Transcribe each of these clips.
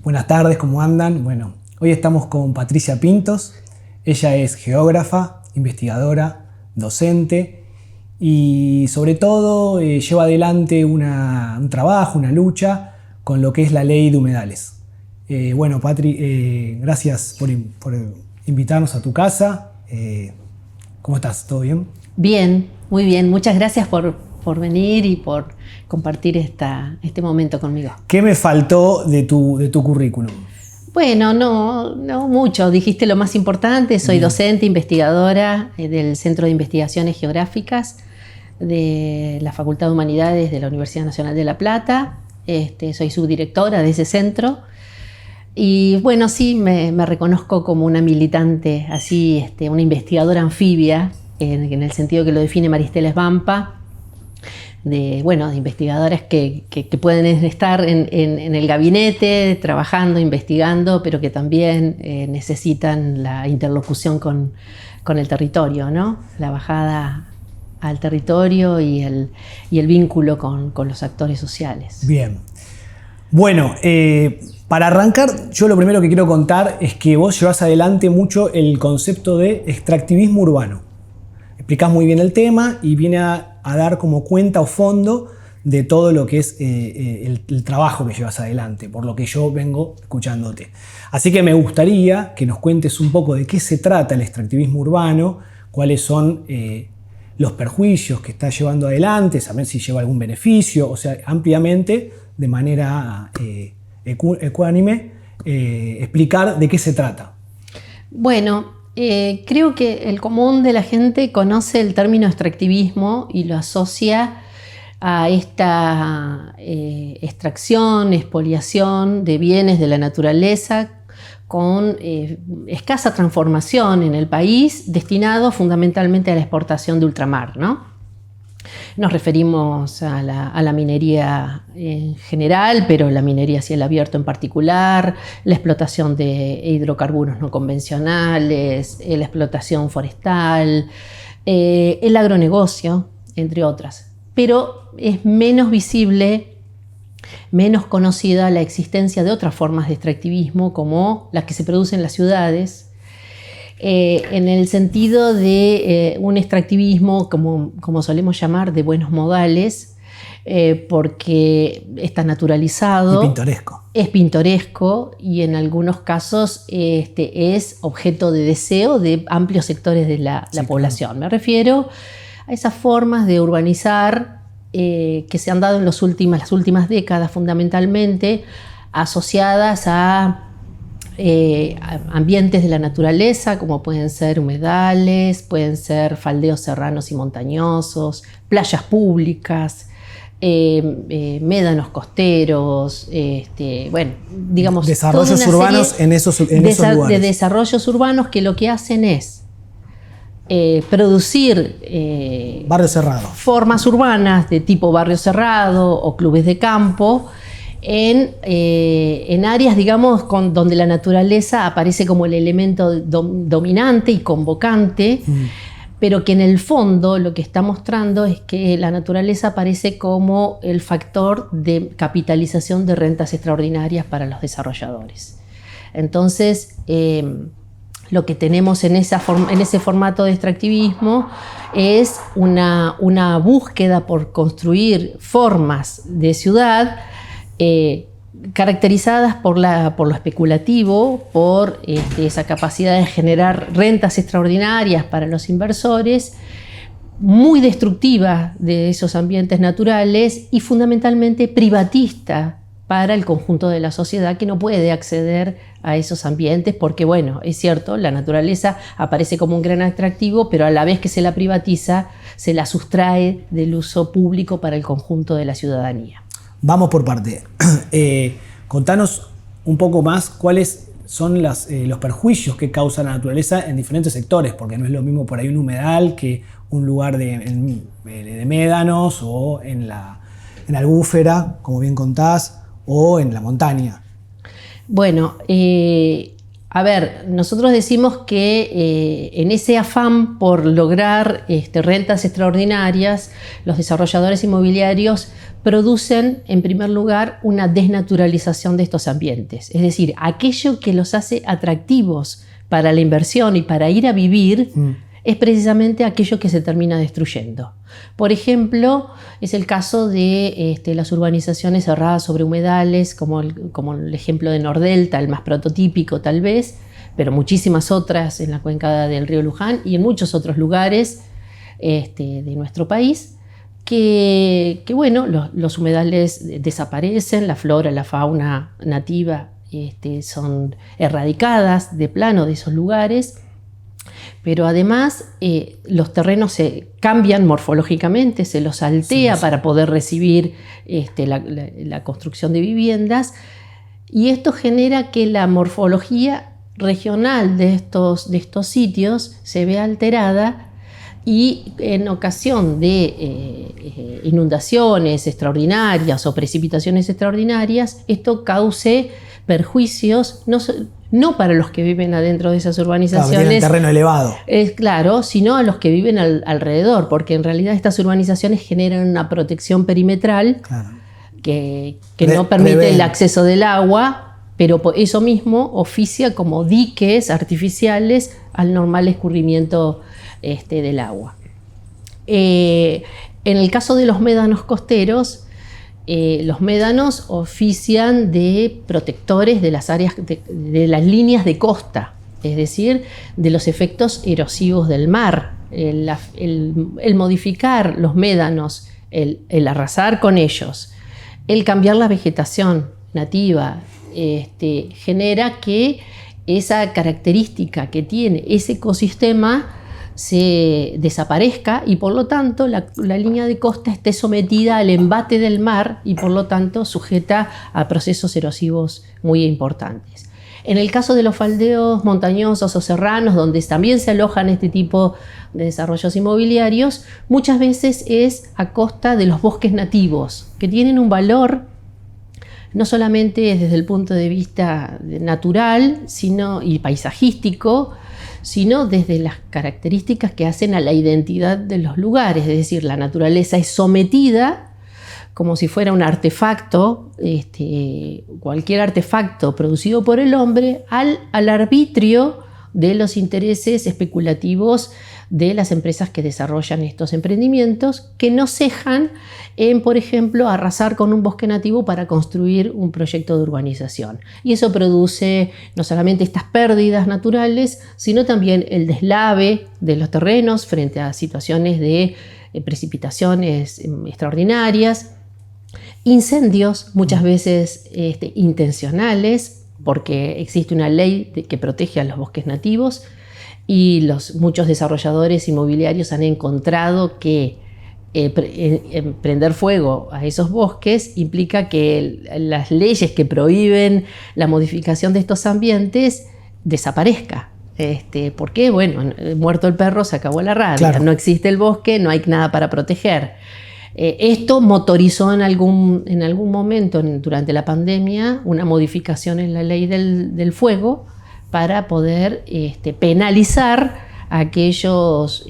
Buenas tardes, ¿cómo andan? Bueno, hoy estamos con Patricia Pintos. Ella es geógrafa, investigadora, docente y sobre todo lleva adelante un trabajo, una lucha con lo que es la ley de humedales. Bueno, Patri, gracias por invitarnos a tu casa. ¿Cómo estás? ¿Todo bien? Bien, muy bien. Muchas gracias por venir y por compartir este momento conmigo. ¿Qué me faltó de tu currículum? Bueno, no mucho. Dijiste lo más importante. Soy docente, investigadora del Centro de Investigaciones Geográficas de la Facultad de Humanidades de la Universidad Nacional de La Plata. Soy subdirectora de ese centro. Y bueno, sí, me reconozco como una militante, así, una investigadora anfibia, en el sentido que lo define Maristela Svampa, de investigadoras que pueden estar en el gabinete, trabajando, investigando, pero que también necesitan la interlocución con el territorio, ¿no? La bajada al territorio y el vínculo con los actores sociales. Bien. Bueno, para arrancar, yo lo primero que quiero contar es que vos llevás adelante mucho el concepto de extractivismo urbano. Explicás muy bien el tema y viene a dar como cuenta o fondo de todo lo que es el trabajo que llevas adelante, por lo que yo vengo escuchándote. Así que me gustaría que nos cuentes un poco de qué se trata el extractivismo urbano, cuáles son los perjuicios que está llevando adelante, saber si lleva algún beneficio, o sea, ampliamente, de manera ecuánime, explicar de qué se trata. Bueno, creo que el común de la gente conoce el término extractivismo y lo asocia a esta extracción, expoliación de bienes de la naturaleza con escasa transformación en el país, destinado fundamentalmente a la exportación de ultramar, ¿no? Nos referimos a la minería en general, pero la minería a cielo abierto en particular, la explotación de hidrocarburos no convencionales, la explotación forestal, el agronegocio, entre otras. Pero es menos visible, menos conocida la existencia de otras formas de extractivismo, como las que se producen en las ciudades, en el sentido de un extractivismo, como solemos llamar, de buenos modales, porque está naturalizado. Y pintoresco. Es pintoresco y en algunos casos es objeto de deseo de amplios sectores de la población. Claro. Me refiero a esas formas de urbanizar que se han dado en las últimas décadas, fundamentalmente asociadas a ambientes de la naturaleza, como pueden ser humedales, pueden ser faldeos serranos y montañosos, playas públicas, médanos costeros, digamos, desarrollos urbanos en esos lugares. De desarrollos urbanos que lo que hacen es producir barrio cerrado, formas urbanas de tipo barrio cerrado o clubes de campo, en áreas, digamos, donde la naturaleza aparece como el elemento dominante y convocante, pero que en el fondo lo que está mostrando es que la naturaleza aparece como el factor de capitalización de rentas extraordinarias para los desarrolladores. Entonces, lo que tenemos en ese formato de extractivismo es una búsqueda por construir formas de ciudad caracterizadas por lo especulativo, por esa capacidad de generar rentas extraordinarias para los inversores, muy destructiva de esos ambientes naturales y fundamentalmente privatista para el conjunto de la sociedad, que no puede acceder a esos ambientes porque, bueno, es cierto, la naturaleza aparece como un gran atractivo, pero a la vez que se la privatiza, se la sustrae del uso público para el conjunto de la ciudadanía. Vamos por parte. Contanos un poco más cuáles son los perjuicios que causa la naturaleza en diferentes sectores, porque no es lo mismo por ahí un humedal que un lugar de médanos o en la albúfera, como bien contás, o en la montaña. Bueno, A ver, nosotros decimos que en ese afán por lograr rentas extraordinarias, los desarrolladores inmobiliarios producen, en primer lugar, una desnaturalización de estos ambientes. Es decir, aquello que los hace atractivos para la inversión y para ir a vivir es precisamente aquello que se termina destruyendo. Por ejemplo, es el caso de las urbanizaciones cerradas sobre humedales, como el ejemplo de Nordelta, el más prototípico tal vez, pero muchísimas otras en la cuenca del río Luján y en muchos otros lugares de nuestro país, que bueno, los humedales desaparecen, la flora, la fauna nativa son erradicadas de plano de esos lugares. Pero además los terrenos se cambian morfológicamente, se los altea para poder recibir la construcción de viviendas, y esto genera que la morfología regional de estos sitios se vea alterada, y en ocasión de inundaciones extraordinarias o precipitaciones extraordinarias, esto cause perjuicios no para los que viven adentro de esas urbanizaciones, el terreno elevado. Claro, sino a los que viven alrededor, porque en realidad estas urbanizaciones generan una protección perimetral, claro, que no permite el acceso del agua, pero eso mismo oficia como diques artificiales al normal escurrimiento del agua. En el caso de los médanos costeros, los médanos ofician de protectores de las áreas de las líneas de costa, es decir, de los efectos erosivos del mar. El modificar los médanos, el arrasar con ellos, el cambiar la vegetación nativa, genera que esa característica que tiene ese ecosistema se desaparezca, y por lo tanto la línea de costa esté sometida al embate del mar y por lo tanto sujeta a procesos erosivos muy importantes. En el caso de los faldeos montañosos o serranos, donde también se alojan este tipo de desarrollos inmobiliarios, muchas veces es a costa de los bosques nativos, que tienen un valor no solamente desde el punto de vista natural y paisajístico, sino desde las características que hacen a la identidad de los lugares. Es decir, la naturaleza es sometida como si fuera un artefacto, cualquier artefacto producido por el hombre, al arbitrio de los intereses especulativos de las empresas que desarrollan estos emprendimientos, que no cejan en, por ejemplo, arrasar con un bosque nativo para construir un proyecto de urbanización. Y eso produce no solamente estas pérdidas naturales, sino también el deslave de los terrenos frente a situaciones de precipitaciones extraordinarias, incendios muchas veces intencionales, porque existe una ley que protege a los bosques nativos, y muchos desarrolladores inmobiliarios han encontrado que prender fuego a esos bosques implica que las leyes que prohíben la modificación de estos ambientes desaparezca. Porque, bueno, muerto el perro se acabó la rabia, claro. No existe el bosque, no hay nada para proteger. Esto motorizó en algún momento durante la pandemia una modificación en la ley del fuego para poder penalizar a aquellas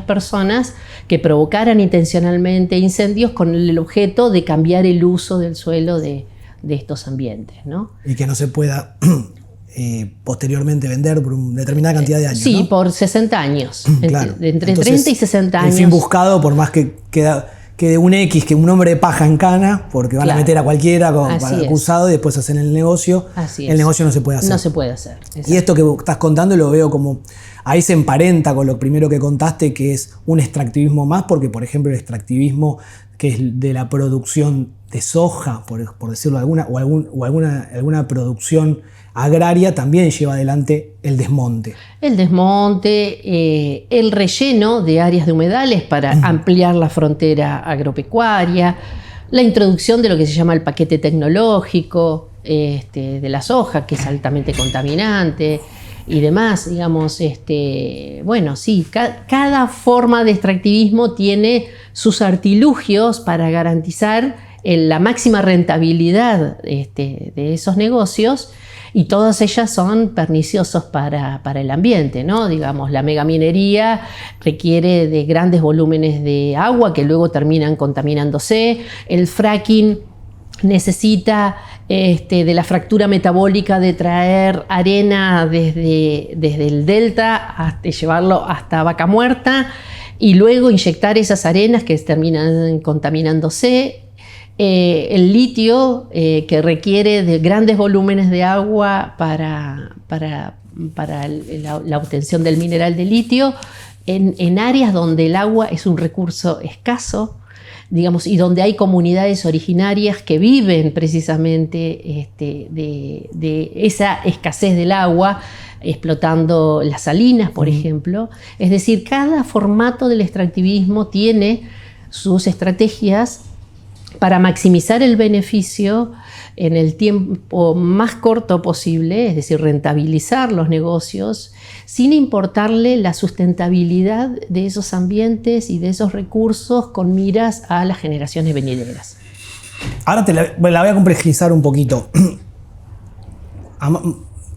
personas que provocaran intencionalmente incendios con el objeto de cambiar el uso del suelo de estos ambientes, ¿no? Y que no se pueda posteriormente vender por una determinada cantidad de años. Sí, ¿no? Por 60 años. Claro. Entre entonces, 30 y 60 años. El fin buscado, por más que quede un X, que un hombre de paja en cana, porque van a meter a cualquiera para acusado y después hacen el negocio. El negocio no se puede hacer. No se puede hacer. Exacto. Y esto que estás contando lo veo como, ahí se emparenta con lo primero que contaste, que es un extractivismo más, porque por ejemplo el extractivismo que es de la producción de soja, por decirlo alguna, o alguna producción agraria, también lleva adelante el desmonte. El desmonte, el relleno de áreas de humedales para ampliar la frontera agropecuaria, la introducción de lo que se llama el paquete tecnológico de la soja, que es altamente contaminante y demás, digamos, bueno, sí, cada forma de extractivismo tiene sus artilugios para garantizar la máxima rentabilidad de esos negocios. y todas ellas son perniciosos para el ambiente, ¿no? Digamos, la megaminería requiere de grandes volúmenes de agua que luego terminan contaminándose. El fracking necesita de la fractura metabólica de traer arena desde el delta hasta llevarlo hasta Vaca Muerta y luego inyectar esas arenas que terminan contaminándose. El litio, que requiere de grandes volúmenes de agua para la obtención del mineral de litio, en áreas donde el agua es un recurso escaso, digamos, y donde hay comunidades originarias que viven precisamente de esa escasez del agua, explotando las salinas, por ejemplo. Es decir, cada formato del extractivismo tiene sus estrategias para maximizar el beneficio en el tiempo más corto posible, es decir, rentabilizar los negocios, sin importarle la sustentabilidad de esos ambientes y de esos recursos con miras a las generaciones venideras. Ahora la voy a complejizar un poquito.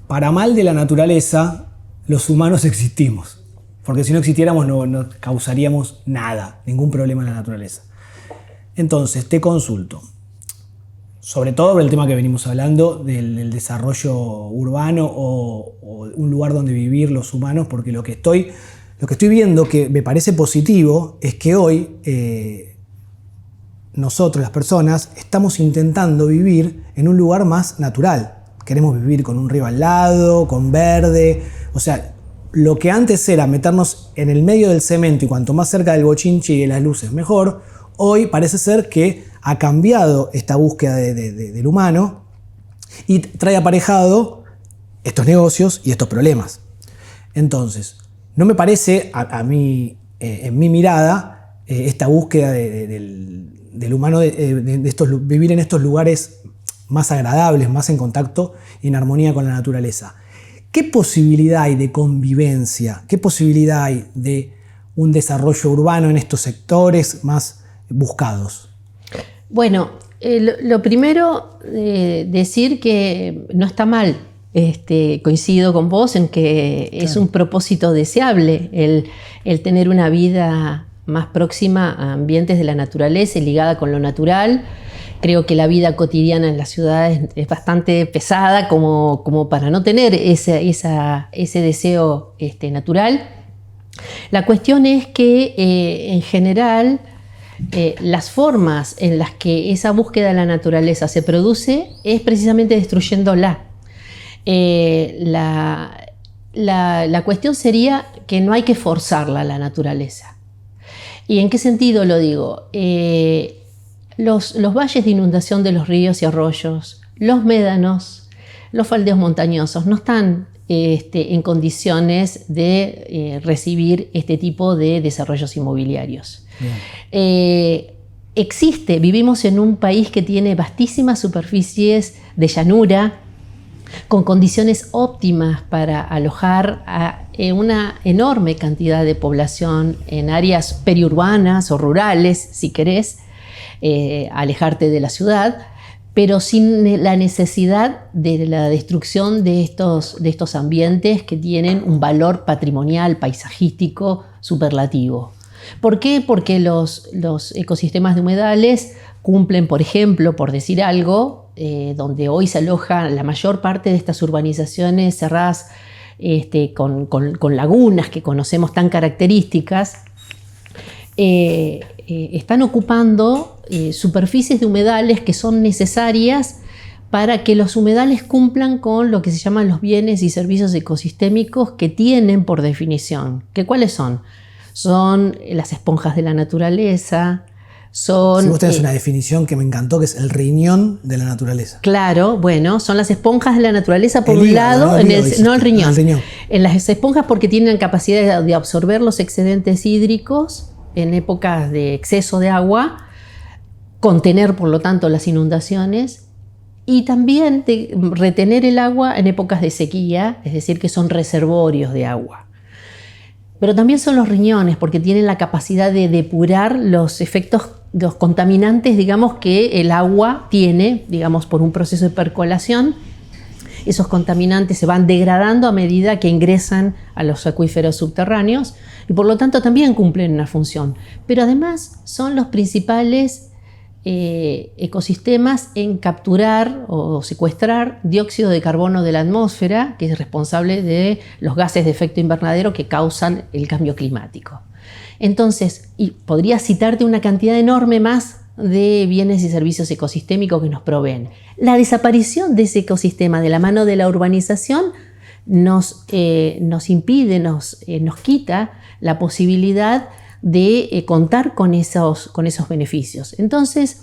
Para mal de la naturaleza, los humanos existimos. Porque si no existiéramos no causaríamos nada, ningún problema en la naturaleza. Entonces, te consulto, sobre todo por el tema que venimos hablando del desarrollo urbano o un lugar donde vivir los humanos, porque lo que estoy viendo que me parece positivo es que hoy nosotros, las personas, estamos intentando vivir en un lugar más natural. Queremos vivir con un río al lado, con verde, o sea, lo que antes era meternos en el medio del cemento y cuanto más cerca del bochinche y de las luces mejor, hoy parece ser que ha cambiado esta búsqueda del humano y trae aparejado estos negocios y estos problemas. Entonces, no me parece a mí, en mi mirada, esta búsqueda del humano, vivir en estos lugares más agradables, más en contacto y en armonía con la naturaleza. ¿Qué posibilidad hay de convivencia? ¿Qué posibilidad hay de un desarrollo urbano en estos sectores más buscados? Bueno, lo primero, decir que no está mal. Coincido con vos en que es un propósito deseable el tener una vida más próxima a ambientes de la naturaleza y ligada con lo natural. Creo que la vida cotidiana en las ciudades es bastante pesada como para no tener ese deseo natural. La cuestión es que en general las formas en las que esa búsqueda de la naturaleza se produce es precisamente destruyéndola. La cuestión sería que no hay que forzarla a la naturaleza. ¿Y en qué sentido lo digo? Los valles de inundación de los ríos y arroyos, los médanos, los faldeos montañosos no están en condiciones de recibir este tipo de desarrollos inmobiliarios. Vivimos en un país que tiene vastísimas superficies de llanura, con condiciones óptimas para alojar a una enorme cantidad de población en áreas periurbanas o rurales, si querés, alejarte de la ciudad, pero sin la necesidad de la destrucción de estos ambientes que tienen un valor patrimonial, paisajístico, superlativo. ¿Por qué? Porque los ecosistemas de humedales cumplen, por ejemplo, por decir algo, donde hoy se aloja la mayor parte de estas urbanizaciones cerradas con lagunas que conocemos tan características, están ocupando superficies de humedales que son necesarias para que los humedales cumplan con lo que se llaman los bienes y servicios ecosistémicos que tienen por definición. ¿Cuáles son? Son las esponjas de la naturaleza, son... Si vos tenés una definición que me encantó, que es el riñón de la naturaleza. Claro, bueno, son las esponjas de la naturaleza por un lado, no el riñón. En las esponjas porque tienen la capacidad de absorber los excedentes hídricos en épocas de exceso de agua, contener por lo tanto las inundaciones y también de retener el agua en épocas de sequía, es decir, que son reservorios de agua. Pero también son los riñones porque tienen la capacidad de depurar los efectos, los contaminantes, digamos, que el agua tiene, digamos, por un proceso de percolación esos contaminantes se van degradando a medida que ingresan a los acuíferos subterráneos y por lo tanto también cumplen una función. Pero además son los principales ecosistemas en capturar o secuestrar dióxido de carbono de la atmósfera, que es responsable de los gases de efecto invernadero que causan el cambio climático. Entonces, y podría citarte una cantidad enorme más de bienes y servicios ecosistémicos que nos proveen. La desaparición de ese ecosistema de la mano de la urbanización nos impide, nos quita la posibilidad de contar con esos beneficios. Entonces,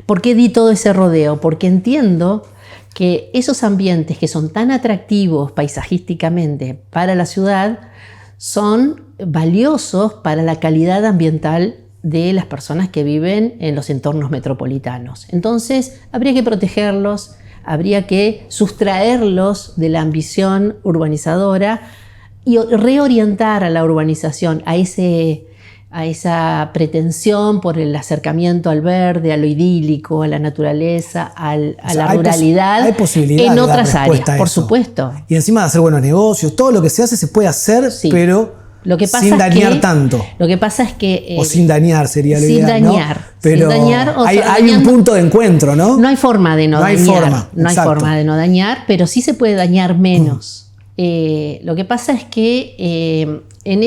¿por qué di todo ese rodeo? Porque entiendo que esos ambientes que son tan atractivos paisajísticamente para la ciudad son valiosos para la calidad ambiental de las personas que viven en los entornos metropolitanos. Entonces, habría que protegerlos, habría que sustraerlos de la ambición urbanizadora y reorientar a la urbanización, a esa pretensión por el acercamiento al verde, a lo idílico, a la naturaleza, a la ruralidad, hay posibilidad en otras áreas, por supuesto. Y encima de hacer buenos negocios, todo lo que se hace se puede hacer, sí, pero sin dañar tanto. Lo que pasa es que... o sin dañar sería lo ideal, ¿no? Pero sin dañar, hay un punto de encuentro, ¿no? No hay forma de no dañar. No hay forma de no dañar, pero sí se puede dañar menos. Lo que pasa es que en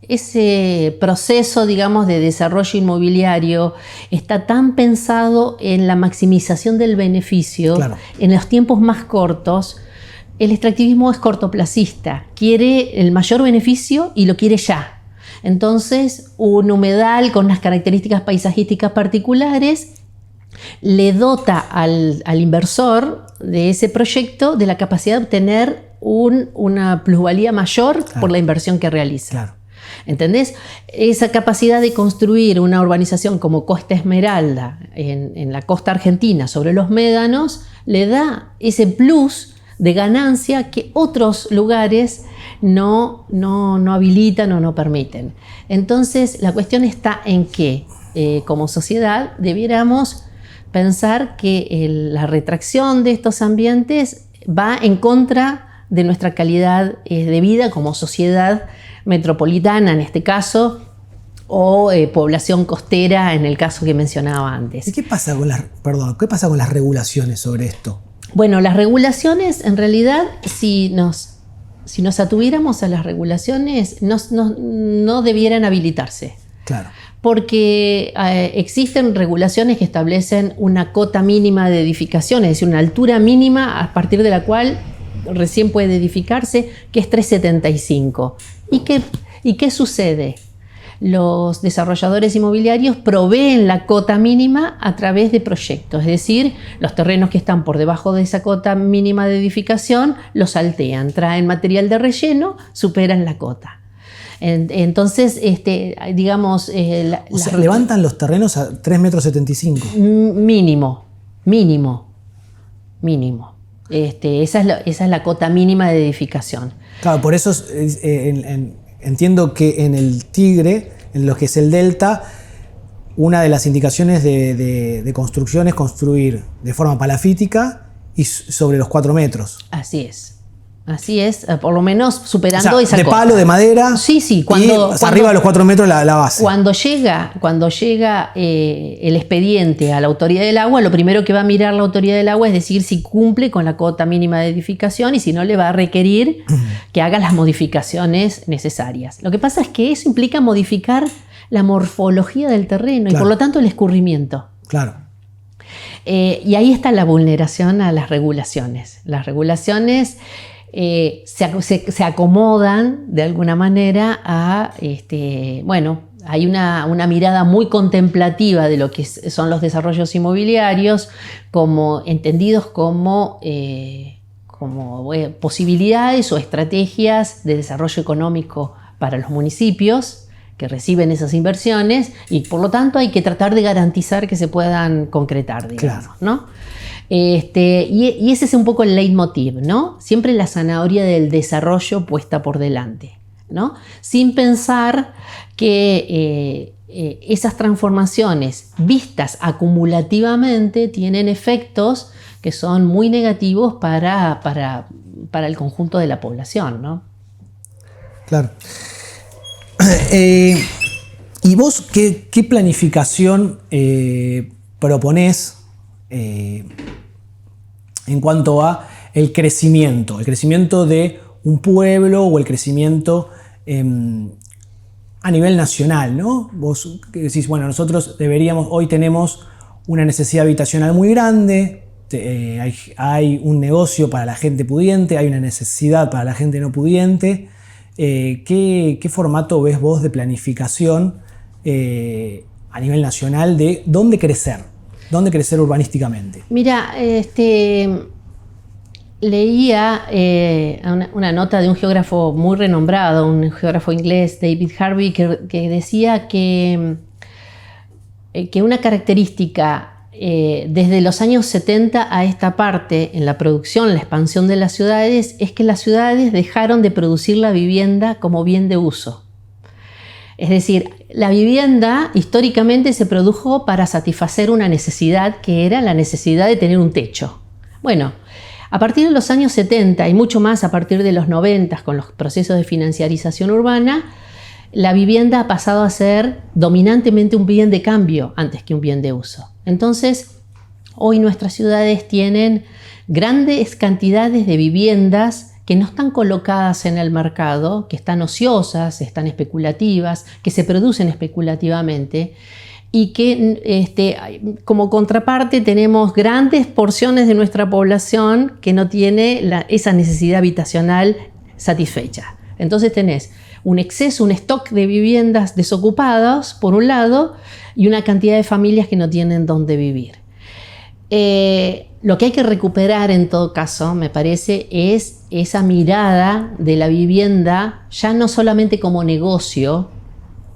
ese proceso, digamos, de desarrollo inmobiliario está tan pensado en la maximización del beneficio, claro, en los tiempos más cortos. El extractivismo es cortoplacista, quiere el mayor beneficio y lo quiere ya. Entonces, un humedal con unas características paisajísticas particulares le dota al inversor de ese proyecto de la capacidad de obtener una plusvalía mayor, claro, por la inversión que realiza. Claro. ¿Entendés? Esa capacidad de construir una urbanización como Costa Esmeralda en la costa argentina sobre los médanos le da ese plus de ganancia que otros lugares no habilitan o no permiten. Entonces, la cuestión está en que como sociedad debiéramos pensar que la retracción de estos ambientes va en contra de nuestra calidad de vida como sociedad metropolitana en este caso, o población costera en el caso que mencionaba antes. ¿Y qué pasa con las regulaciones sobre esto? Bueno, las regulaciones, en realidad, si nos atuviéramos a las regulaciones, no debieran habilitarse. Claro. Porque existen regulaciones que establecen una cota mínima de edificación, es decir, una altura mínima a partir de la cual recién puede edificarse, que es 3,75. ¿Y qué sucede? Los desarrolladores inmobiliarios proveen la cota mínima a través de proyectos, es decir, los terrenos que están por debajo de esa cota mínima de edificación los saltean, traen material de relleno, superan la cota. Entonces, digamos... levantan los terrenos a 3,75 metros. Mínimo. Esa es la cota mínima de edificación. Claro, por eso entiendo que en el Tigre, en lo que es el Delta, una de las indicaciones de construcción es construir de forma palafítica y sobre los 4 metros. Así es, por lo menos superando esa de cota. Palo, de madera. Sí. Y arriba de los 4 metros la base. Cuando llega el expediente a la autoridad del agua, lo primero que va a mirar la autoridad del agua es decir si cumple con la cota mínima de edificación y si no le va a requerir que haga las modificaciones necesarias. Lo que pasa es que eso implica modificar la morfología del terreno, claro, y por lo tanto el escurrimiento. Claro. Y ahí está la vulneración a las regulaciones. Las regulaciones se acomodan de alguna manera a, hay una mirada muy contemplativa de lo que son los desarrollos inmobiliarios, entendidos como posibilidades o estrategias de desarrollo económico para los municipios que reciben esas inversiones y por lo tanto hay que tratar de garantizar que se puedan concretar, digamos, claro, ¿no? Y ese es un poco el leitmotiv, ¿no? Siempre la zanahoria del desarrollo puesta por delante, ¿no? Sin pensar que esas transformaciones vistas acumulativamente tienen efectos que son muy negativos para el conjunto de la población, ¿no? Claro. ¿Y vos qué planificación proponés en cuanto a el crecimiento de un pueblo o el crecimiento a nivel nacional, ¿no? Vos decís, bueno, nosotros hoy tenemos una necesidad habitacional muy grande, hay un negocio para la gente pudiente, hay una necesidad para la gente no pudiente. ¿Qué formato ves vos de planificación a nivel nacional de dónde crecer urbanísticamente? Mira, leía una nota de un geógrafo muy renombrado, un geógrafo inglés, David Harvey, que decía que una característica desde los años 70 a esta parte en la producción, la expansión de las ciudades, es que las ciudades dejaron de producir la vivienda como bien de uso. Es decir, la vivienda históricamente se produjo para satisfacer una necesidad que era la necesidad de tener un techo. Bueno, a partir de los años 70 y mucho más a partir de los 90 con los procesos de financiarización urbana, la vivienda ha pasado a ser dominantemente un bien de cambio antes que un bien de uso. Entonces, hoy nuestras ciudades tienen grandes cantidades de viviendas que no están colocadas en el mercado, que están ociosas, están especulativas, que se producen especulativamente y que como contraparte tenemos grandes porciones de nuestra población que no tiene esa necesidad habitacional satisfecha. Entonces tenés un exceso, un stock de viviendas desocupadas, por un lado, y una cantidad de familias que no tienen dónde vivir. Lo que hay que recuperar en todo caso, me parece, es esa mirada de la vivienda ya no solamente como negocio,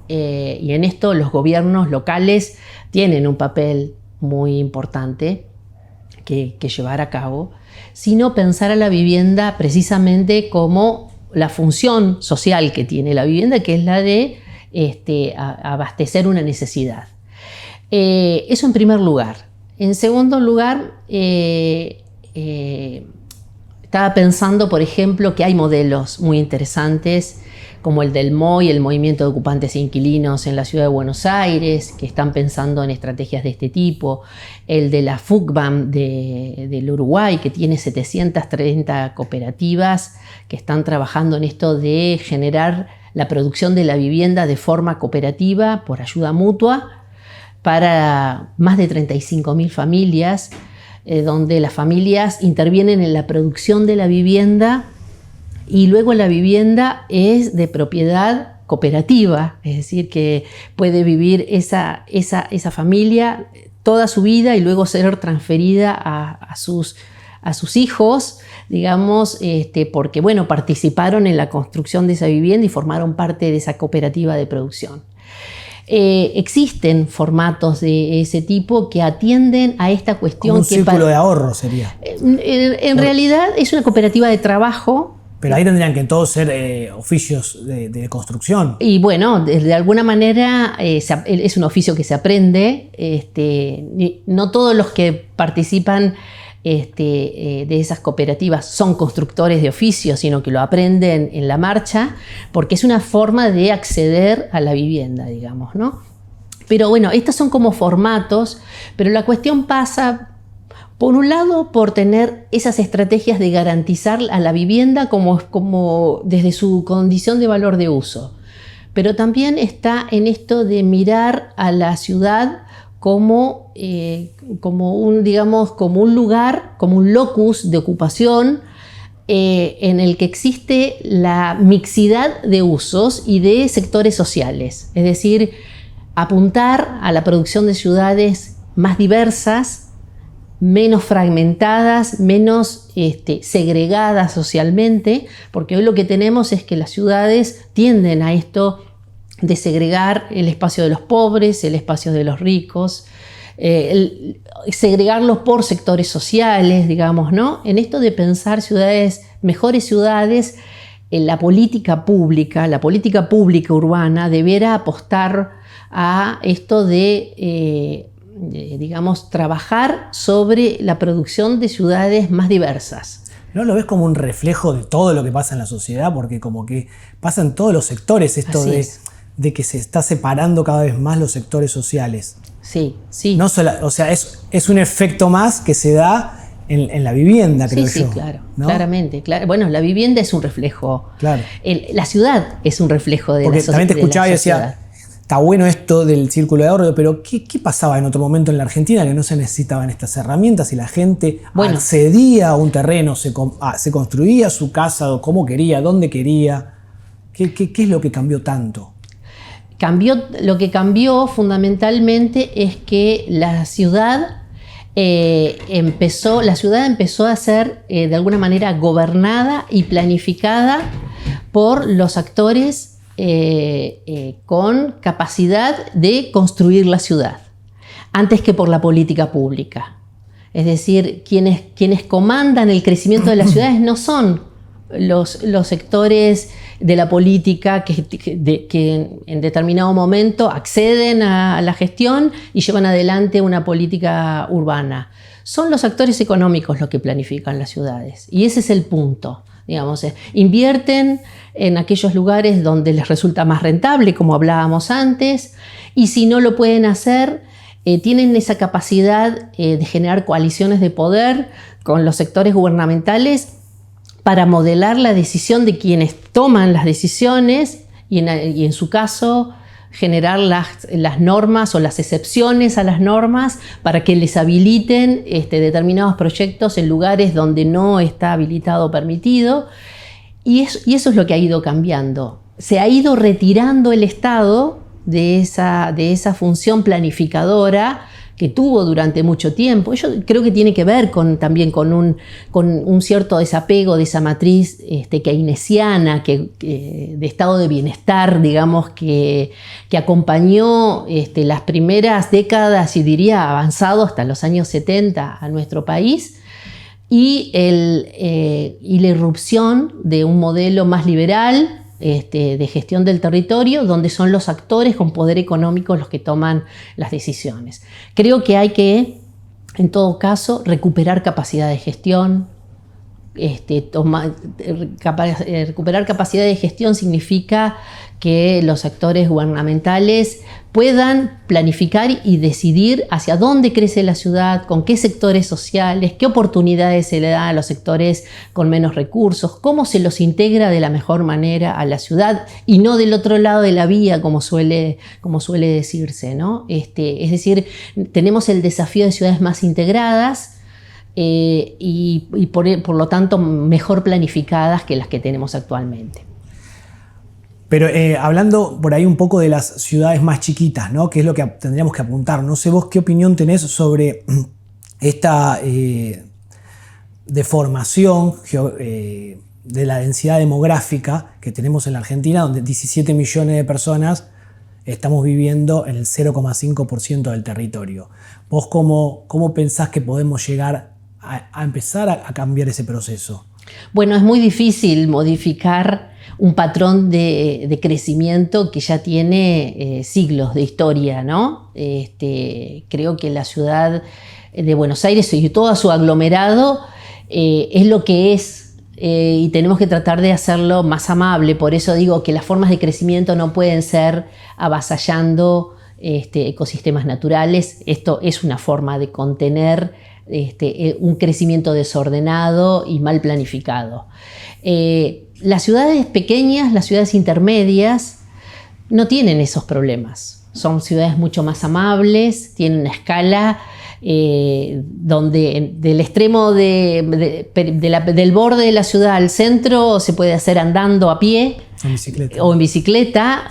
y en esto los gobiernos locales tienen un papel muy importante que llevar a cabo, sino pensar a la vivienda precisamente como la función social que tiene la vivienda, que es la de abastecer una necesidad. Eso en primer lugar. En segundo lugar, estaba pensando, por ejemplo, que hay modelos muy interesantes como el del MOI, el Movimiento de Ocupantes e Inquilinos en la Ciudad de Buenos Aires, que están pensando en estrategias de este tipo, el de la FUCBAM del Uruguay, que tiene 730 cooperativas que están trabajando en esto de generar la producción de la vivienda de forma cooperativa por ayuda mutua para más de 35.000 familias, donde las familias intervienen en la producción de la vivienda y luego la vivienda es de propiedad cooperativa, es decir, que puede vivir esa familia toda su vida y luego ser transferida a sus hijos, digamos, porque bueno, participaron en la construcción de esa vivienda y formaron parte de esa cooperativa de producción. Existen formatos de ese tipo que atienden a esta cuestión. Como un círculo de ahorro sería. En realidad es una cooperativa de trabajo. Pero ahí tendrían que todos ser oficios de construcción. Y bueno, de alguna manera es un oficio que se aprende. No todos los que participan de esas cooperativas son constructores de oficio, sino que lo aprenden en la marcha, porque es una forma de acceder a la vivienda, digamos, ¿no? Pero bueno, estos son como formatos, pero la cuestión pasa, por un lado, por tener esas estrategias de garantizar a la vivienda como desde su condición de valor de uso. Pero también está en esto de mirar a la ciudad como un lugar, como un locus de ocupación en el que existe la mixidad de usos y de sectores sociales. Es decir, apuntar a la producción de ciudades más diversas, menos fragmentadas, menos segregadas socialmente, porque hoy lo que tenemos es que las ciudades tienden a esto de segregar el espacio de los pobres, el espacio de los ricos, segregarlos por sectores sociales, digamos, ¿no? En esto de pensar ciudades, mejores ciudades, la política pública urbana deberá apostar a esto de digamos, trabajar sobre la producción de ciudades más diversas. ¿No lo ves como un reflejo de todo lo que pasa en la sociedad? Porque como que pasa en todos los sectores esto de que se está separando cada vez más los sectores sociales. Sí, sí. No o sea, es un efecto más que se da en la vivienda, creo yo. Sí, claro, ¿no? Claramente. Bueno, la vivienda es un reflejo. Claro. La ciudad es un reflejo de porque la sociedad. También te escuchaba y decía, está bueno esto del círculo de ahorro, pero ¿qué pasaba en otro momento en la Argentina que no se necesitaban estas herramientas y la gente accedía a un terreno, se construía su casa como quería, donde quería? ¿Qué es lo que cambió tanto? Lo que cambió fundamentalmente es que la ciudad empezó a ser de alguna manera gobernada y planificada por los actores con capacidad de construir la ciudad, antes que por la política pública. Es decir, quienes comandan el crecimiento de las ciudades no son los sectores de la política que en determinado momento acceden a la gestión y llevan adelante una política urbana. Son los actores económicos los que planifican las ciudades. Y ese es el punto. Digamos, invierten en aquellos lugares donde les resulta más rentable, como hablábamos antes, y si no lo pueden hacer, tienen esa capacidad de generar coaliciones de poder con los sectores gubernamentales para modelar la decisión de quienes toman las decisiones y en su caso generar las normas o las excepciones a las normas para que les habiliten determinados proyectos en lugares donde no está habilitado o permitido. Y eso es lo que ha ido cambiando. Se ha ido retirando el Estado de esa función planificadora que tuvo durante mucho tiempo. Yo creo que tiene que ver también con un cierto desapego de esa matriz keynesiana, de estado de bienestar, digamos, que acompañó las primeras décadas, y diría avanzado hasta los años 70 a nuestro país, y la irrupción de un modelo más liberal, de gestión del territorio, donde son los actores con poder económico los que toman las decisiones. Creo que hay que, en todo caso, recuperar capacidad de gestión. Recuperar capacidad de gestión significa que los actores gubernamentales puedan planificar y decidir hacia dónde crece la ciudad, con qué sectores sociales, qué oportunidades se le da a los sectores con menos recursos, cómo se los integra de la mejor manera a la ciudad y no del otro lado de la vía, como suele decirse, ¿no? Es decir, tenemos el desafío de ciudades más integradas y por lo tanto mejor planificadas que las que tenemos actualmente. Pero hablando por ahí un poco de las ciudades más chiquitas, ¿no? Que es lo que tendríamos que apuntar. No sé vos qué opinión tenés sobre esta deformación de la densidad demográfica que tenemos en la Argentina, donde 17 millones de personas estamos viviendo en el 0,5% del territorio. ¿Vos cómo pensás que podemos llegar a empezar a cambiar ese proceso? Bueno, es muy difícil modificar un patrón de crecimiento que ya tiene siglos de historia, ¿no? Creo que la ciudad de Buenos Aires y todo su aglomerado es lo que es, y tenemos que tratar de hacerlo más amable. Por eso digo que las formas de crecimiento no pueden ser avasallando ecosistemas naturales. Esto es una forma de contener un crecimiento desordenado y mal planificado. Las ciudades pequeñas, las ciudades intermedias, no tienen esos problemas. Son ciudades mucho más amables, tienen una escala donde del extremo del borde de la ciudad al centro se puede hacer andando a pie o en bicicleta,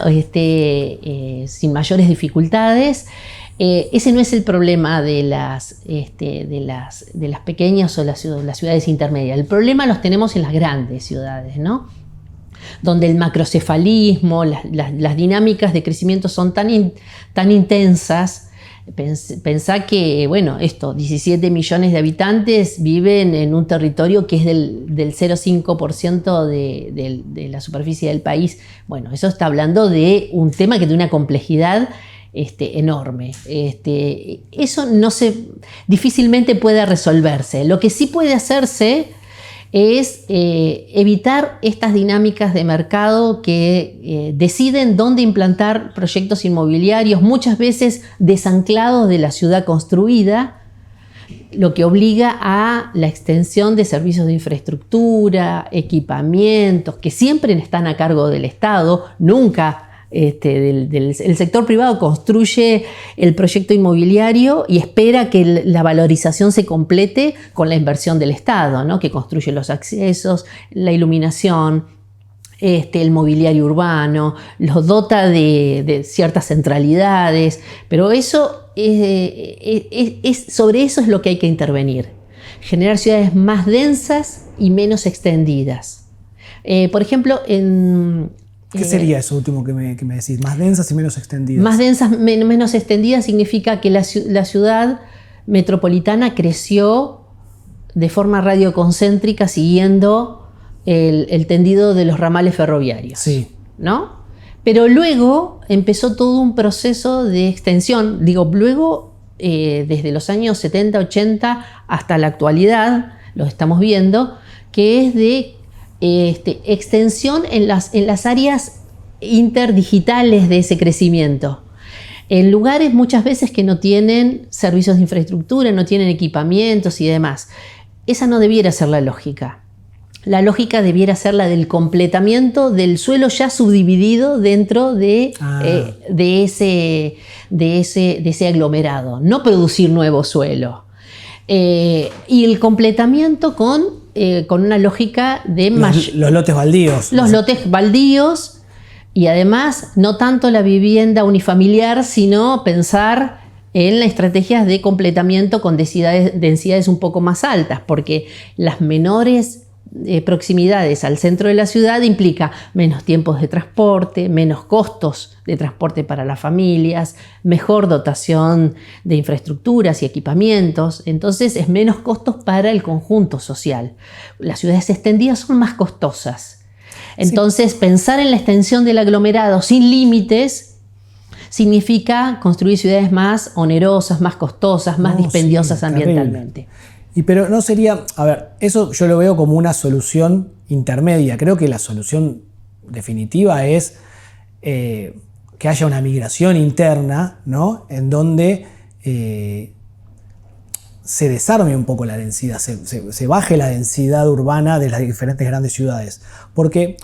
sin mayores dificultades. Ese no es el problema de las pequeñas o las ciudades intermedias. El problema los tenemos en las grandes ciudades, ¿no? Donde el macrocefalismo, las dinámicas de crecimiento son tan intensas. Pensá que, 17 millones de habitantes viven en un territorio que es del 0,5% de la superficie del país. Bueno, eso está hablando de un tema que tiene una complejidad enorme. Eso difícilmente puede resolverse. Lo que sí puede hacerse es evitar estas dinámicas de mercado que deciden dónde implantar proyectos inmobiliarios, muchas veces desanclados de la ciudad construida, lo que obliga a la extensión de servicios de infraestructura, equipamientos, que siempre están a cargo del Estado, nunca el sector privado construye el proyecto inmobiliario y espera que la valorización se complete con la inversión del Estado, ¿no? Que construye los accesos, la iluminación, el mobiliario urbano, los dota de ciertas centralidades, pero eso sobre eso es lo que hay que intervenir. Generar ciudades más densas y menos extendidas. Por ejemplo, ¿qué sería eso último que me decís? Más densas y menos extendidas. Más densas, menos extendidas significa que la ciudad metropolitana creció de forma radioconcéntrica siguiendo el tendido de los ramales ferroviarios. Sí. ¿No? Pero luego empezó todo un proceso de extensión. Luego, desde los años 70, 80 hasta la actualidad, lo estamos viendo, que es de extensión en las áreas interdigitales de ese crecimiento. En lugares muchas veces que no tienen servicios de infraestructura, no tienen equipamientos y demás. Esa no debiera ser la lógica. La lógica debiera ser la del completamiento del suelo ya subdividido dentro de ese aglomerado, no producir nuevo suelo. Y el completamiento con una lógica de los lotes baldíos. Los lotes baldíos y además no tanto la vivienda unifamiliar, sino pensar en las estrategias de completamiento con densidades un poco más altas, porque las menores proximidades al centro de la ciudad implica menos tiempos de transporte, menos costos de transporte para las familias, mejor dotación de infraestructuras y equipamientos, entonces es menos costos para el conjunto social. Las ciudades extendidas son más costosas. Entonces, pensar en la extensión del aglomerado sin límites significa construir ciudades más onerosas, más costosas, más dispendiosas ambientalmente. Pero no sería, a ver, eso yo lo veo como una solución intermedia. Creo que la solución definitiva es que haya una migración interna, ¿no? En donde se desarme un poco la densidad, se baje la densidad urbana de las diferentes grandes ciudades. Porque,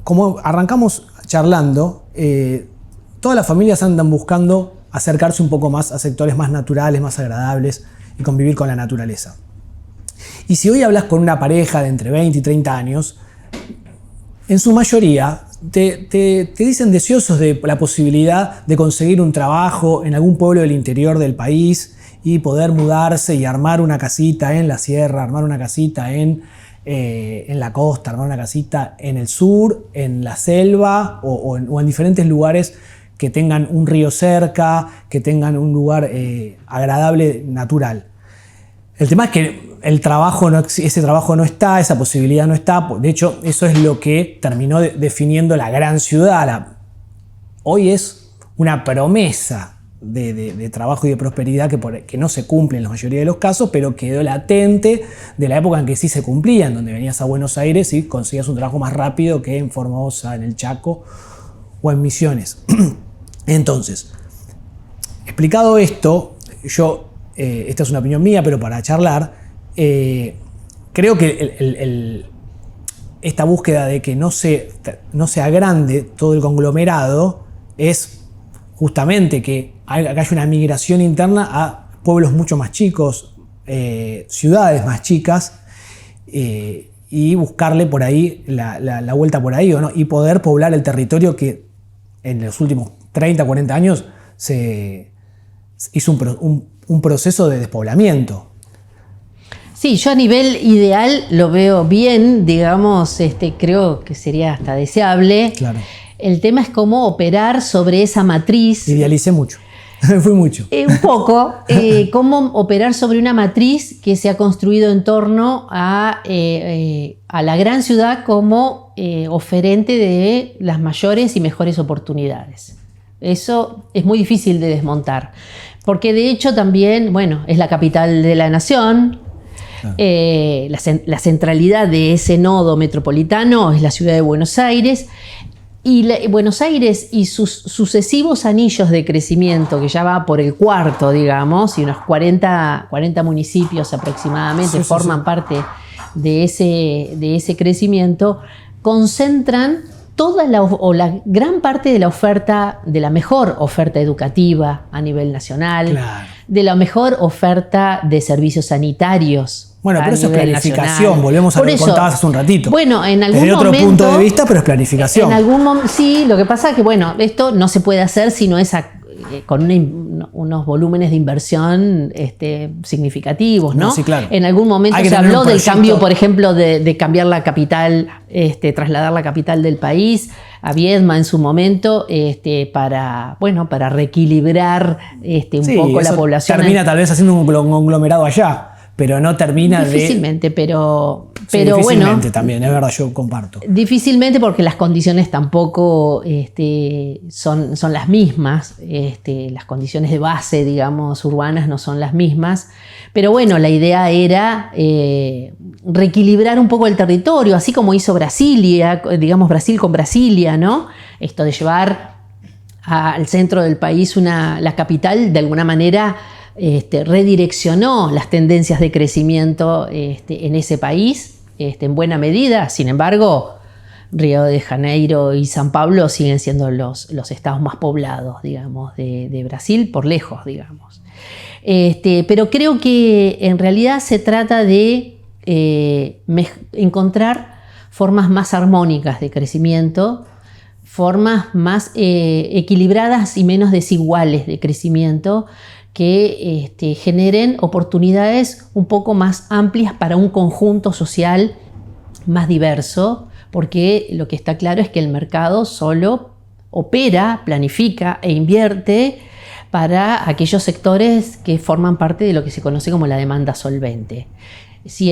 como arrancamos charlando, todas las familias andan buscando acercarse un poco más a sectores más naturales, más agradables, y convivir con la naturaleza. Y si hoy hablas con una pareja de entre 20 y 30 años, en su mayoría te dicen deseosos de la posibilidad de conseguir un trabajo en algún pueblo del interior del país y poder mudarse y armar una casita en la sierra, armar una casita en la costa, armar una casita en el sur, en la selva o en diferentes lugares que tengan un río cerca, que tengan un lugar agradable, natural. El tema es que ese trabajo no está, esa posibilidad no está. De hecho, eso es lo que terminó definiendo la gran ciudad. Hoy es una promesa de trabajo y de prosperidad que no se cumple en la mayoría de los casos, pero quedó latente de la época en que sí se cumplían, donde venías a Buenos Aires y conseguías un trabajo más rápido que en Formosa, en el Chaco o en Misiones. Entonces, explicado esto, esta es una opinión mía, pero para charlar, creo que esta búsqueda de que no se agrande todo el conglomerado es justamente que haya una migración interna a pueblos mucho más chicos, ciudades más chicas, y buscarle por ahí la vuelta por ahí, ¿no? Y poder poblar el territorio que en los últimos 30, 40 años se hizo un proceso de despoblamiento. Sí, yo a nivel ideal lo veo bien, digamos, creo que sería hasta deseable. Claro. El tema es cómo operar sobre esa matriz. Idealicé mucho. Fui mucho. Un poco. Cómo operar sobre una matriz que se ha construido en torno a la gran ciudad como oferente de las mayores y mejores oportunidades. Eso es muy difícil de desmontar. Porque de hecho también, bueno, es la capital de la nación. La centralidad de ese nodo metropolitano es la ciudad de Buenos Aires. Y Buenos Aires y sus sucesivos anillos de crecimiento, que ya va por el cuarto, digamos, y unos 40 municipios aproximadamente forman parte de ese crecimiento, concentran toda la gran parte de la oferta, de la mejor oferta educativa a nivel nacional, de la mejor oferta de servicios sanitarios. Bueno, pero eso es planificación, nacional. Volvemos a lo que contabas hace un ratito. Bueno, en algún desde momento, otro punto de vista, pero es planificación. En algún momento, sí, lo que pasa es que, bueno, esto no se puede hacer si no es con unos volúmenes de inversión significativos, ¿no? Sí, claro. En algún momento se habló del cambio, por ejemplo, de cambiar la capital, trasladar la capital del país a Viedma en su momento, para reequilibrar un poco la población. Termina tal vez haciendo un conglomerado allá. Pero no termina difícilmente, pero difícilmente también, es verdad, yo comparto. Difícilmente porque las condiciones tampoco son las mismas, las condiciones de base, digamos, urbanas no son las mismas, pero bueno, la idea era reequilibrar un poco el territorio, así como hizo Brasilia, digamos Brasil con Brasilia, ¿no? Esto de llevar al centro del país la capital, de alguna manera, redireccionó las tendencias de crecimiento en ese país en buena medida. Sin embargo, Río de Janeiro y San Pablo siguen siendo los estados más poblados, digamos, de Brasil, por lejos, digamos. Pero creo que en realidad se trata de encontrar formas más armónicas de crecimiento, formas más equilibradas y menos desiguales de crecimiento, que generen oportunidades un poco más amplias para un conjunto social más diverso, porque lo que está claro es que el mercado solo opera, planifica e invierte para aquellos sectores que forman parte de lo que se conoce como la demanda solvente. Si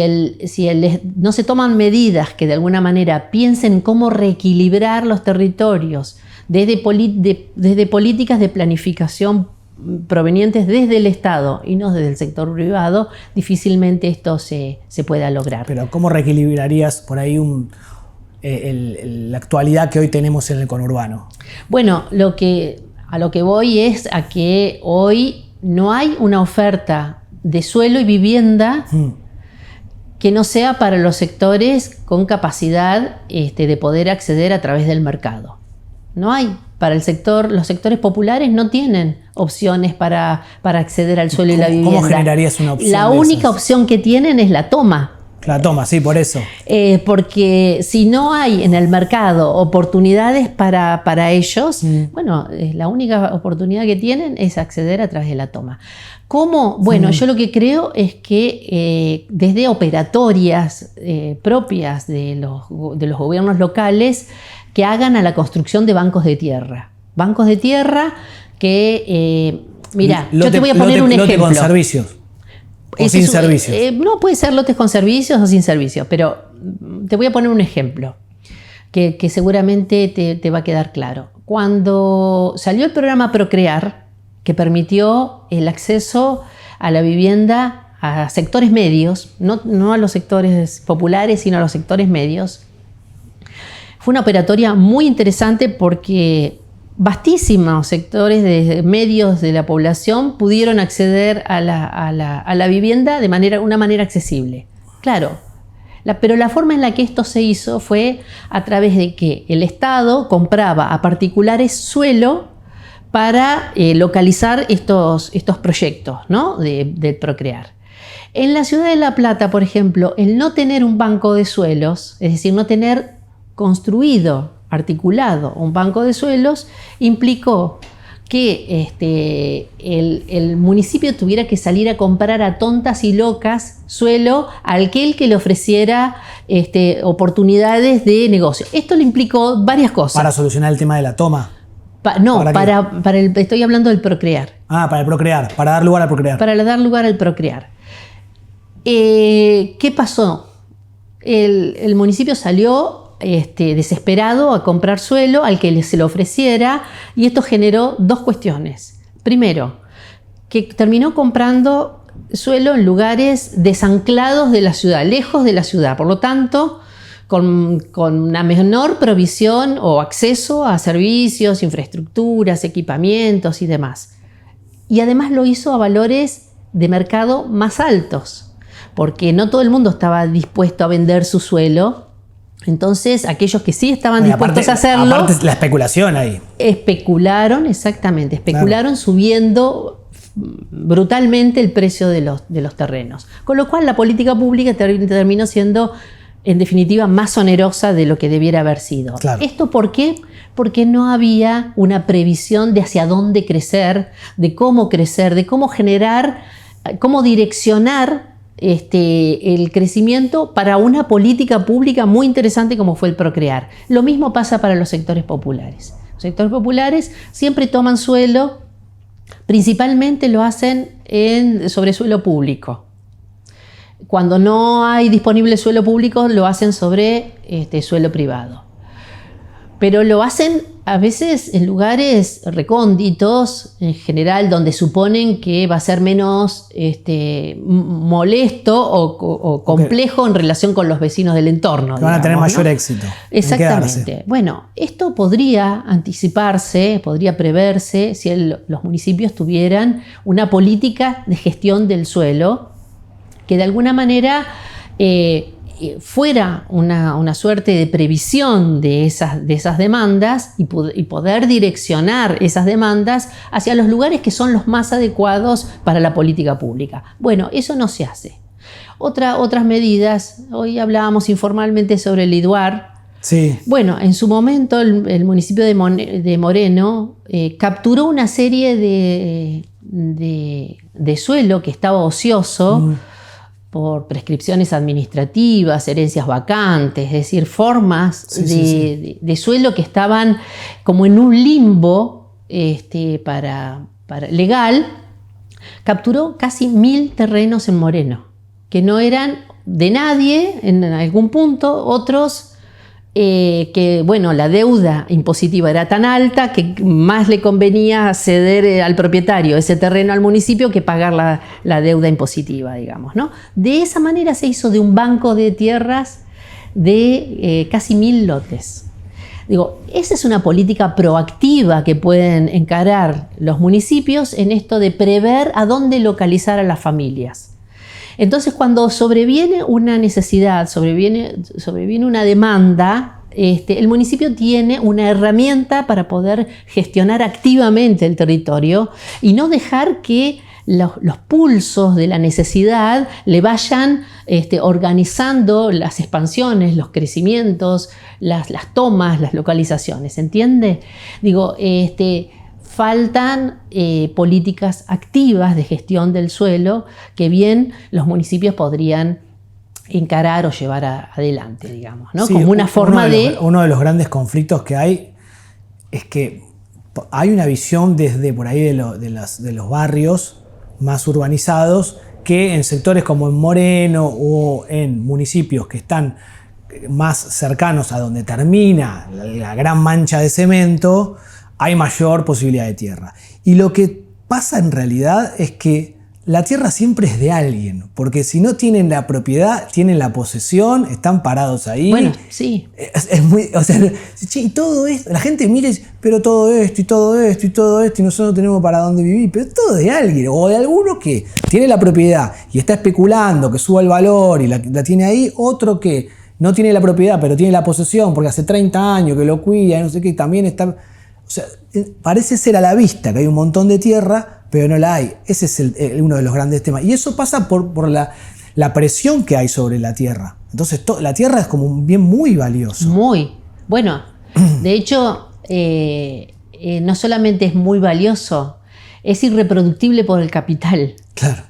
no se toman medidas que de alguna manera piensen cómo reequilibrar los territorios desde políticas de planificación provenientes desde el Estado y no desde el sector privado, difícilmente esto se pueda lograr. Pero ¿cómo reequilibrarías por ahí la actualidad que hoy tenemos en el conurbano? Bueno, a lo que voy es a que hoy no hay una oferta de suelo y vivienda que no sea para los sectores con capacidad de poder acceder a través del mercado. No hay. Para los sectores populares no tienen opciones para acceder al suelo y la vivienda. ¿Cómo generarías una opción? La única opción que tienen es la toma. La toma, sí, por eso. Porque si no hay en el mercado oportunidades para ellos, bueno, la única oportunidad que tienen es acceder a través de la toma. ¿Cómo? Bueno, yo lo que creo es que desde operatorias propias de los gobiernos locales, que hagan a la construcción de bancos de tierra. Bancos de tierra que, mira, yo te voy a poner un ejemplo. Lote con servicios. O sin servicios. No, puede ser lotes con servicios o sin servicios, pero te voy a poner un ejemplo que seguramente te va a quedar claro. Cuando salió el programa Procrear, que permitió el acceso a la vivienda a sectores medios, no a los sectores populares, sino a los sectores medios, fue una operatoria muy interesante porque vastísimos sectores de medios de la población pudieron acceder a la vivienda de una manera accesible. Claro, pero la forma en la que esto se hizo fue a través de que el Estado compraba a particulares suelo para localizar estos proyectos, ¿no? de Procrear. En la ciudad de La Plata, por ejemplo, el no tener un banco de suelos, es decir, no tener construido, articulado un banco de suelos, implicó que el municipio tuviera que salir a comprar a tontas y locas suelo a aquel que le ofreciera oportunidades de negocio. Esto le implicó varias cosas. Para solucionar el tema de la toma. Estoy hablando del Procrear. Para el Procrear, para dar lugar al Procrear. Para dar lugar al Procrear. ¿Qué pasó? El municipio salió desesperado a comprar suelo al que se le ofreciera, y esto generó dos cuestiones. Primero, que terminó comprando suelo en lugares desanclados de la ciudad, lejos de la ciudad, por lo tanto, con una menor provisión o acceso a servicios, infraestructuras, equipamientos y demás. Y además lo hizo a valores de mercado más altos, porque no todo el mundo estaba dispuesto a vender su suelo. Entonces, aquellos que sí estaban dispuestos a hacerlo... Aparte la especulación ahí. Especularon, exactamente, claro, subiendo brutalmente el precio de los terrenos. Con lo cual la política pública terminó siendo, en definitiva, más onerosa de lo que debiera haber sido. Claro. ¿Esto por qué? Porque no había una previsión de hacia dónde crecer, de cómo generar, cómo direccionar el crecimiento para una política pública muy interesante como fue el Procrear. Lo mismo pasa para los sectores populares. Los sectores populares siempre toman suelo, principalmente lo hacen sobre suelo público. Cuando no hay disponible suelo público, lo hacen sobre suelo privado. Pero lo hacen a veces en lugares recónditos, en general, donde suponen que va a ser menos molesto o complejo en relación con los vecinos del entorno. Que van a tener mayor éxito. Exactamente. Bueno, esto podría anticiparse, podría preverse si los municipios tuvieran una política de gestión del suelo que de alguna manera fuera una suerte de previsión de esas demandas y poder direccionar esas demandas hacia los lugares que son los más adecuados para la política pública. Bueno, eso no se hace. Otras medidas, hoy hablábamos informalmente sobre el IDUAR. Sí. Bueno, en su momento el municipio de Moreno capturó una serie de suelo que estaba ocioso, por prescripciones administrativas, herencias vacantes, es decir, formas de suelo que estaban como en un limbo para legal. Capturó casi 1000 terrenos en Moreno, que no eran de nadie en algún punto, otros que, bueno, la deuda impositiva era tan alta que más le convenía ceder al propietario ese terreno al municipio que pagar la deuda impositiva, digamos, ¿no? De esa manera se hizo de un banco de tierras de casi 1000 lotes. Digo, esa es una política proactiva que pueden encarar los municipios en esto de prever a dónde localizar a las familias. Entonces, cuando sobreviene una necesidad, sobreviene una demanda, el municipio tiene una herramienta para poder gestionar activamente el territorio y no dejar que los pulsos de la necesidad le vayan organizando las expansiones, los crecimientos, las tomas, las localizaciones, ¿entiende? Digo, faltan políticas activas de gestión del suelo que bien los municipios podrían encarar o llevar adelante, digamos, ¿no? Sí, como una forma uno de los grandes conflictos que hay es que hay una visión desde por ahí de los barrios más urbanizados que en sectores como en Moreno o en municipios que están más cercanos a donde termina la gran mancha de cemento, hay mayor posibilidad de tierra. Y lo que pasa en realidad es que la tierra siempre es de alguien, porque si no tienen la propiedad, tienen la posesión, están parados ahí. Bueno, sí. Es muy, o sea, y todo esto, la gente mira y dice, pero todo esto y todo esto y todo esto, y nosotros no tenemos para dónde vivir, pero todo de alguien, o de alguno que tiene la propiedad y está especulando que suba el valor y la tiene ahí, otro que no tiene la propiedad, pero tiene la posesión porque hace 30 años que lo cuida, no sé qué, también está... O sea, parece ser a la vista que hay un montón de tierra, pero no la hay. Ese es uno de los grandes temas. Y eso pasa por la presión que hay sobre la tierra. Entonces, la tierra es como un bien muy valioso. Muy. Bueno, de hecho, no solamente es muy valioso, es irreproductible por el capital. Claro.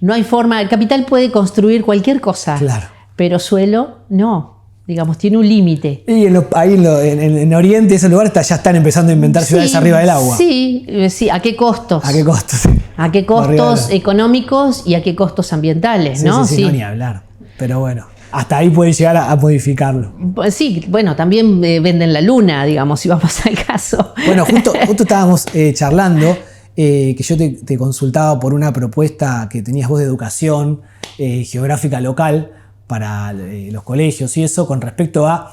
No hay forma. El capital puede construir cualquier cosa. Claro. Pero suelo, no. Digamos, tiene un límite. Y ahí en Oriente, esos lugares ya están empezando a inventar ciudades arriba del agua. Sí, ¿a qué costos? ¿A qué costos? ¿A qué costos económicos y a qué costos ambientales? Sí, ¿no? Sí, no, ni hablar. Pero bueno. hasta ahí pueden llegar a modificarlo. Pues sí, bueno, también venden la luna, digamos, si vamos al caso. Bueno, justo estábamos charlando, que yo te consultaba por una propuesta que tenías vos de educación geográfica local para los colegios y eso, con respecto a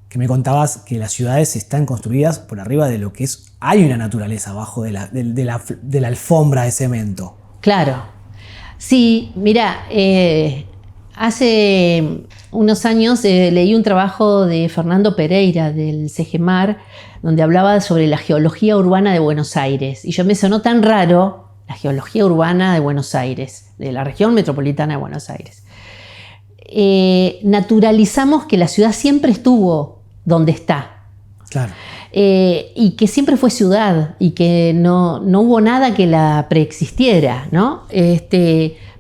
que me contabas que las ciudades están construidas por arriba de lo que es... Hay una naturaleza abajo de la alfombra de cemento. Claro. Sí, mira, hace unos años leí un trabajo de Fernando Pereira del CEGEMAR, donde hablaba sobre la geología urbana de Buenos Aires. Y yo me sonó tan raro la geología urbana de Buenos Aires, de la región metropolitana de Buenos Aires. Naturalizamos que la ciudad siempre estuvo donde está. Claro. Y que siempre fue ciudad y que no hubo nada que la preexistiera, ¿no?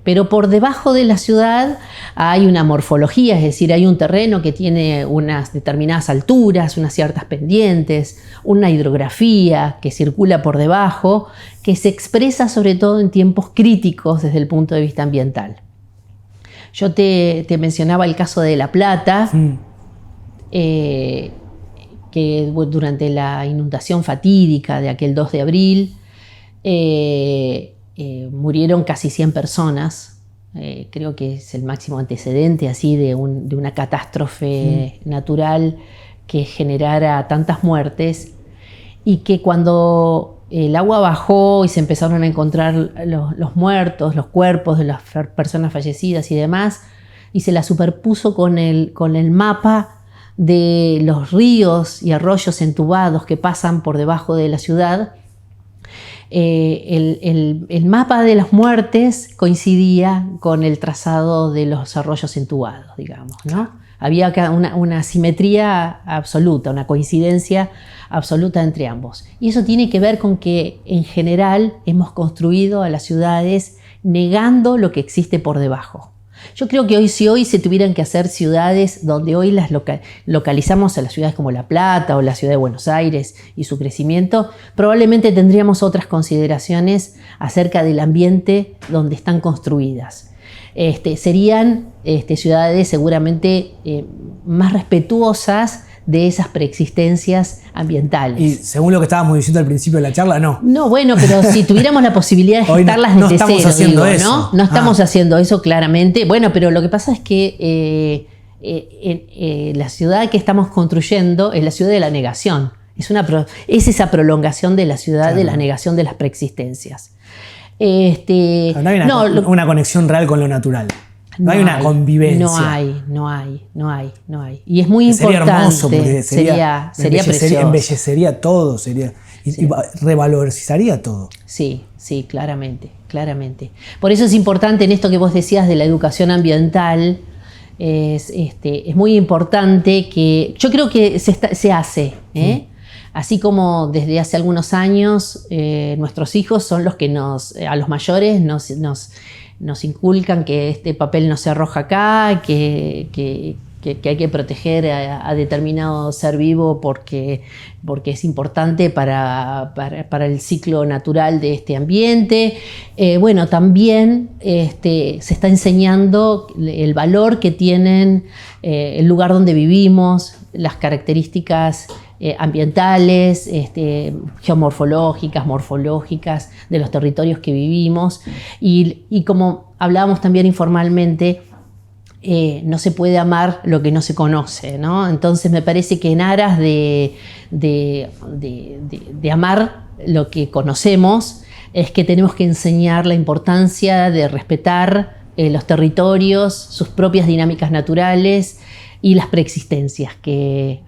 Pero por debajo de la ciudad hay una morfología, es decir, hay un terreno que tiene unas determinadas alturas, unas ciertas pendientes, una hidrografía que circula por debajo, que se expresa sobre todo en tiempos críticos desde el punto de vista ambiental. Yo te mencionaba el caso de La Plata, que durante la inundación fatídica de aquel 2 de abril murieron casi 100 personas. Creo que es el máximo antecedente así de una catástrofe natural que generara tantas muertes, y que cuando el agua bajó y se empezaron a encontrar los muertos, los cuerpos de las personas fallecidas y demás, y se la superpuso con el mapa de los ríos y arroyos entubados que pasan por debajo de la ciudad, el mapa de las muertes coincidía con el trazado de los arroyos entubados, digamos, ¿no? Había una simetría absoluta, una coincidencia absoluta entre ambos. Y eso tiene que ver con que, en general, hemos construido a las ciudades negando lo que existe por debajo. Yo creo que si hoy se tuvieran que hacer ciudades donde hoy las localizamos a las ciudades como La Plata o la ciudad de Buenos Aires y su crecimiento, probablemente tendríamos otras consideraciones acerca del ambiente donde están construidas. Serían ciudades seguramente más respetuosas de esas preexistencias ambientales. Y según lo que estábamos diciendo al principio de la charla, no. No, bueno, pero si tuviéramos la posibilidad de gestarlas desde cero, estamos haciendo eso. ¿no? No estamos haciendo eso claramente. Bueno, pero lo que pasa es que la ciudad que estamos construyendo es la ciudad de la negación. Es esa prolongación de la ciudad, claro, de la negación de las preexistencias. No hay una conexión real con lo natural. No hay una convivencia. No hay. Y es muy importante. Sería hermoso, porque sería precioso. Embellecería todo, y revalorizaría todo. Sí, claramente. Por eso es importante en esto que vos decías de la educación ambiental. Es muy importante que... Yo creo que se hace, Así como desde hace algunos años nuestros hijos son los que a los mayores nos inculcan que este papel no se arroja acá, que hay que proteger a determinado ser vivo porque es importante para el ciclo natural de este ambiente. Bueno, también se está enseñando el valor que tienen el lugar donde vivimos, las características ambientales, geomorfológicas, morfológicas de los territorios que vivimos, y como hablábamos también informalmente, no se puede amar lo que no se conoce, ¿no? Entonces me parece que en aras de amar lo que conocemos, es que tenemos que enseñar la importancia de respetar los territorios, sus propias dinámicas naturales y las preexistencias, que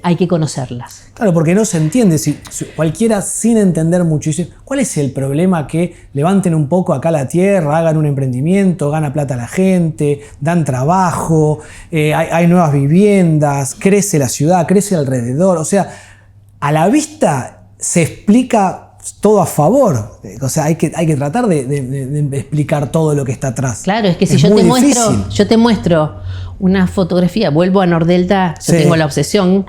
hay que conocerlas. Claro, porque no se entiende. Si cualquiera sin entender mucho dice, ¿cuál es el problema que levanten un poco acá la tierra, hagan un emprendimiento, gana plata la gente, dan trabajo, hay nuevas viviendas, crece la ciudad, crece alrededor? O sea, a la vista se explica todo a favor. O sea, hay que tratar de explicar todo lo que está atrás. Claro, es que si yo te muestro una fotografía, vuelvo a Nordelta, yo tengo la obsesión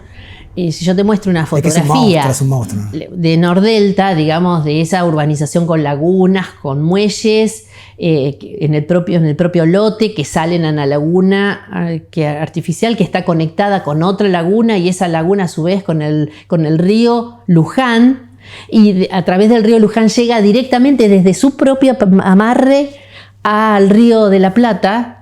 si yo te muestro una fotografía es un monstruo. de Nordelta, digamos, de esa urbanización con lagunas, con muelles, en el propio lote, que salen a una laguna artificial que está conectada con otra laguna, y esa laguna a su vez con el río Luján, y a través del río Luján llega directamente desde su propio amarre al río de la Plata.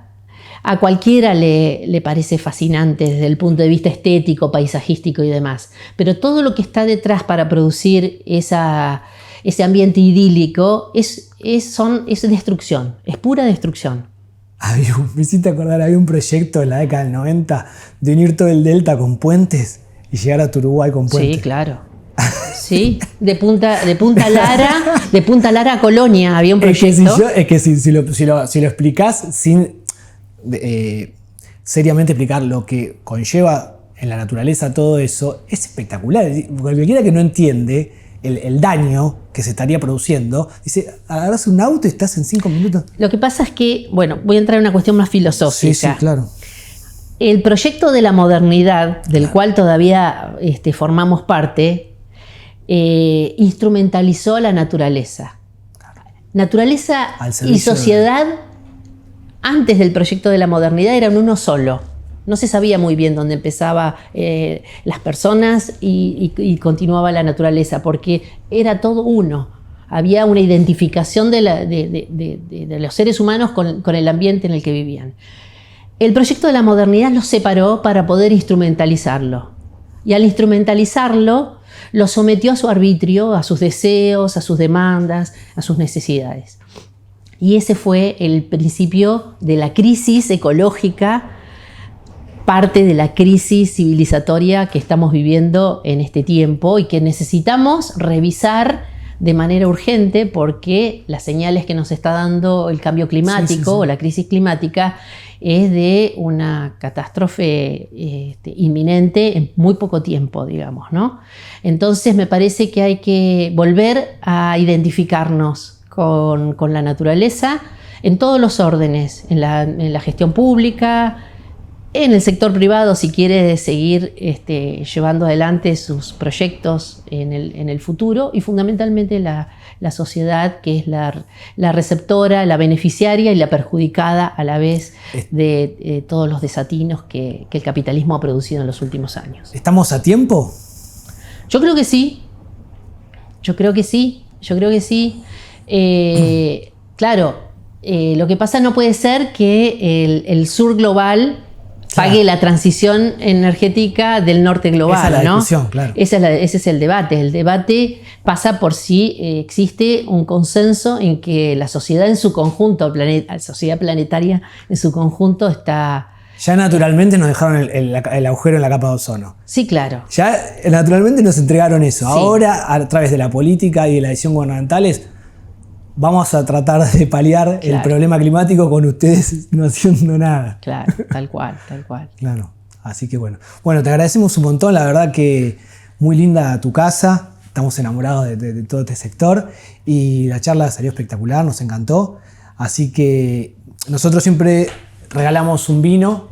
A cualquiera le parece fascinante desde el punto de vista estético, paisajístico y demás. Pero todo lo que está detrás para producir ese ambiente idílico es destrucción, es pura destrucción. Me hiciste acordar, había un proyecto en la década del 90 de unir todo el delta con puentes y llegar a Uruguay con puentes. Sí, claro. Sí, de Punta Lara a Colonia había un proyecto. Si lo explicás sin seriamente explicar lo que conlleva en la naturaleza todo eso, es espectacular. Cualquiera que no entiende el daño que se estaría produciendo, dice, agarras un auto y estás en 5 minutos. Lo que pasa es que, bueno, voy a entrar en una cuestión más filosófica. Sí, claro. El proyecto de la modernidad, del cual todavía formamos parte, instrumentalizó a la naturaleza. Naturaleza y sociedad, antes del proyecto de la modernidad, eran uno solo. No se sabía muy bien dónde empezaba las personas y continuaba la naturaleza, porque era todo uno. Había una identificación de los seres humanos con el ambiente en el que vivían. El proyecto de la modernidad los separó para poder instrumentalizarlo. Y al instrumentalizarlo, lo sometió a su arbitrio, a sus deseos, a sus demandas, a sus necesidades. Y ese fue el principio de la crisis ecológica, parte de la crisis civilizatoria que estamos viviendo en este tiempo y que necesitamos revisar de manera urgente, porque las señales que nos está dando el cambio climático o la crisis climática es de una catástrofe inminente en muy poco tiempo, digamos, ¿no? Entonces me parece que hay que volver a identificarnos con la naturaleza en todos los órdenes, en la gestión pública, en el sector privado, si quiere seguir llevando adelante sus proyectos en el futuro, y fundamentalmente la sociedad, que es la receptora, la beneficiaria y la perjudicada a la vez de todos los desatinos que el capitalismo ha producido en los últimos años. ¿Estamos a tiempo? Yo creo que sí. Claro, lo que pasa, no puede ser que el sur global pague la transición energética del norte global. Esa es la discusión, ¿no? Claro. Ese es el debate. El debate pasa por si existe un consenso en que la sociedad en su conjunto, la sociedad planetaria en su conjunto está... Ya naturalmente nos dejaron el agujero en la capa de ozono. Sí, claro. Ya naturalmente nos entregaron eso. Sí. Ahora, a través de la política y de la decisión gubernamentales, vamos a tratar de paliar el problema climático con ustedes no haciendo nada. Claro, tal cual. Claro, así que bueno. Bueno, te agradecemos un montón, la verdad que muy linda tu casa, estamos enamorados de todo este sector y la charla salió espectacular, nos encantó. Así que nosotros siempre regalamos un vino,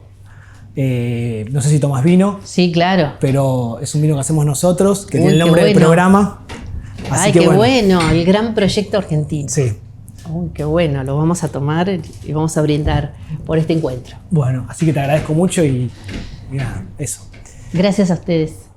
no sé si tomas vino. Sí, claro. Pero es un vino que hacemos nosotros, que tiene el nombre del programa. Así que qué bueno, el gran proyecto argentino. Sí. Uy, qué bueno, lo vamos a tomar y vamos a brindar por este encuentro. Bueno, así que te agradezco mucho y nada, eso. Gracias a ustedes.